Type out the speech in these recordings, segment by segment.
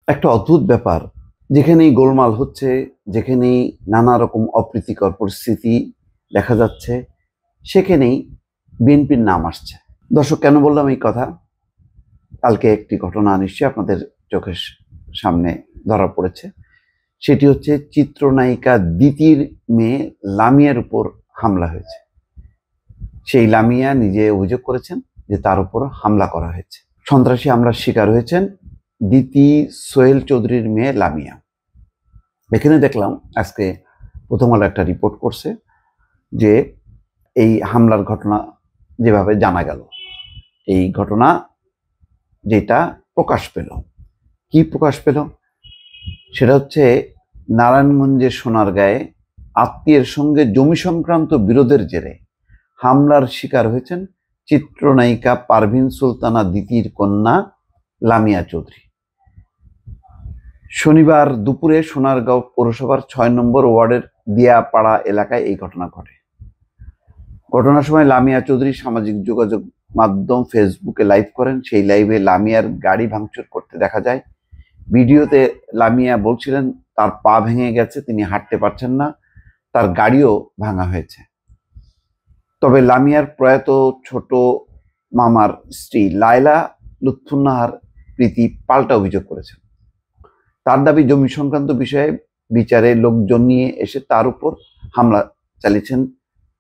একটা অদ্ভুত ব্যাপার, যেখানেই গোলমাল হচ্ছে, যেখানেই নানা রকম অপ্রীতিকর পরিস্থিতি দেখা যাচ্ছে, সেখানেই বিএনপির নাম আসছে। দর্শক, কেন বললাম এই কথা? কালকে একটি ঘটনা নিশ্চয়ই আপনাদের চোখের সামনে ধরা পড়েছে। সেটি হচ্ছে চিত্রনায়িকা দিতির মেয়ে লামিয়ার উপর হামলা হয়েছে। সেই লামিয়া নিজে অভিযোগ করেছেন যে তার উপর হামলা করা হয়েছে। সন্ত্রাসী হামলার শিকার হয়েছেন দিতি সোহেল চৌধুরীর মেয়ে লামিয়া। এখানে দেখলাম আজকে প্রথম আলো একটা রিপোর্ট করছে যে এই হামলার ঘটনা যেভাবে জানা গেল, এই ঘটনা যেটা প্রকাশ পেল, কি প্রকাশ পেল সেটা হচ্ছে নারায়ণগঞ্জের সোনারগাঁয়ে আত্মীয়ের সঙ্গে জমি সংক্রান্ত বিরোধের জেরে হামলার শিকার হয়েছেন চিত্রনায়িকা পারভিন সুলতানা দিতির কন্যা লামিয়া চৌধুরী। শনিবার দুপুরে সোনারগাঁও পৌরসভার ৬ নম্বর ওয়ার্ডের দিয়াপাড়া এলাকায় এই ঘটনা ঘটে। ঘটনার সময় লামিয়া চৌধুরী সামাজিক যোগাযোগ মাধ্যম ফেসবুকে লাইভ করেন। সেই লাইভে লামিয়ার গাড়ি ভাঙচুর করতে দেখা যায়। ভিডিওতে লামিয়া বলছিলেন তার পা ভেঙে গেছে, তিনি হাঁটতে পারছেন না, তার গাড়িও ভাঙা হয়েছে। তবে লামিয়ার প্রয়াত ছোট মামার স্ত্রী লায়লা লুৎফুন্নাহার প্রীতি পাল্টা অভিযোগ করেছেন। তার দাবি জমি সংক্রান্ত বিষয়ে বিচারে লোকজন নিয়ে এসে তার উপর হামলা চালিয়েছেন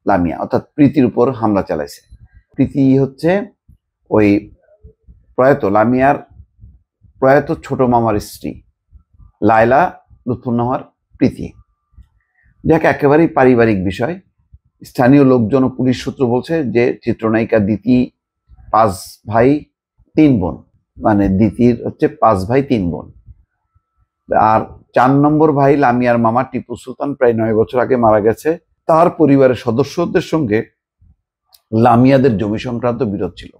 লামিয়া, অর্থাৎ প্রীতির উপর হামলা চালাইছে। প্রীতি হচ্ছে ওই প্রয়াত লামিয়ার প্রয়াত ছোট মামার স্ত্রী লায়লা লুৎফুন্নাহার প্রীতি। যাক, একেবারেই পারিবারিক বিষয়। স্থানীয় লোকজন ও পুলিশ সূত্র বলছে যে চিত্রনায়িকা দিতি 5 ভাই 3 বোন, মানে দিতির হচ্ছে 5 ভাই 3 বোন। আর 4 নম্বর ভাই লামিয়ার মামা টিপু সুলতান প্রায় 9 বছর আগে মারা গেছে। তার পরিবারের সদস্যদের সঙ্গে লামিয়াদের জমি সংক্রান্ত বিরোধ ছিল।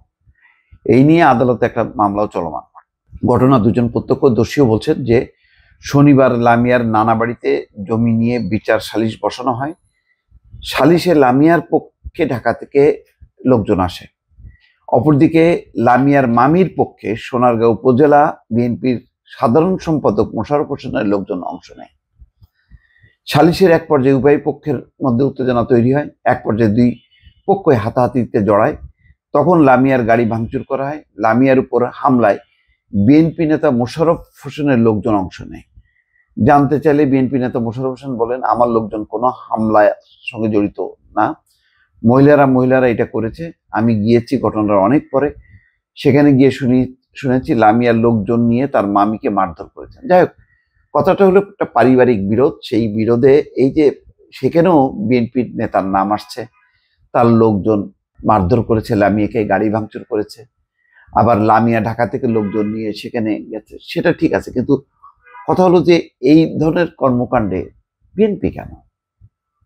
এই নিয়ে আদালতে একটা মামলাও চলমান। ঘটনা দুজন প্রত্যক্ষদর্শীও বলছেন যে শনিবার লামিয়ার নানা বাড়িতে জমি নিয়ে বিচার সালিশ বসানো হয়। সালিশে লামিয়ার পক্ষে ঢাকা থেকে লোকজন আসে। অপরদিকে লামিয়ার মামির পক্ষে সোনারগাঁও উপজেলা বিএনপির সাধারণ সম্পাদক মোশাররফ হোসেনের লোকজন অংশ নেয়। সালিশের এক পর্যায়ে উভয় পক্ষের মধ্যে উত্তেজনা তৈরি হয়। এক পর্যায়ে দুই পক্ষই হাতাহাতিতে জড়ায়। তখন লামিয়ার গাড়ি ভাঙচুর করা হয়। লামিয়ার উপর হামলায় বিএনপি নেতা মোশাররফ হোসেনের লোকজন অংশ নেয়। জানতে চাইলে বিএনপি নেতা মোশাররফ হোসেন বলেন, আমার লোকজন কোনো হামলার সঙ্গে জড়িত না, মহিলারা এটা করেছে। আমি গিয়েছি ঘটনার অনেক পরে, সেখানে গিয়ে শুনেছি লামিয়ার লোকজন নিয়ে তার মামিকে মারধর করেছেন। যাই হোক, কথাটা হলো একটা পারিবারিক বিরোধ। সেই বিরোধে এই যে সেখানেও বিএনপির নেতার নাম আসছে, তার লোকজন মারধর করেছে, লামিয়াকে গাড়ি ভাঙচুর করেছে। আবার লামিয়া ঢাকা থেকে লোকজন নিয়ে সেখানে গেছে, সেটা ঠিক আছে, কিন্তু কথা হলো যে এই ধরনের কর্মকাণ্ডে বিএনপি কেন,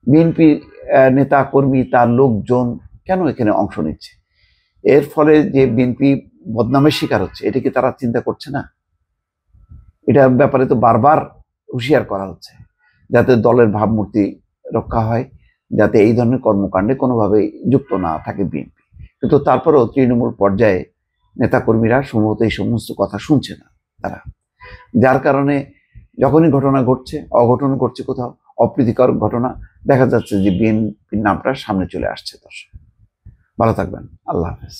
বিএনপি নেতা কর্মী তার লোকজন কেন এখানে অংশ নিচ্ছে? এর ফলে যে বিএনপি বদনামের শিকার হচ্ছে, এটা কি তারা চিন্তা করছে না? এটার ব্যাপারে তো বারবার হুঁশিয়ার করা হচ্ছে যাতে দলের ভাবমূর্তি রক্ষা হয়, যাতে এই ধরনের কর্মকাণ্ডে কোনোভাবেই যুক্ত না থাকে বিএনপি। কিন্তু তারপরেও তৃণমূল পর্যায়ে নেতাকর্মীরা সম্ভবত এই সমস্ত কথা শুনছে না তারা, যার কারণে যখনই ঘটনা ঘটছে, অঘটন ঘটছে, কোথাও অপ্রীতিকর ঘটনা, দেখা যাচ্ছে যে বিএনপির নামটা সামনে চলে আসছে। দর্শক, ভালো থাকবেন। আল্লাহ হাফেজ।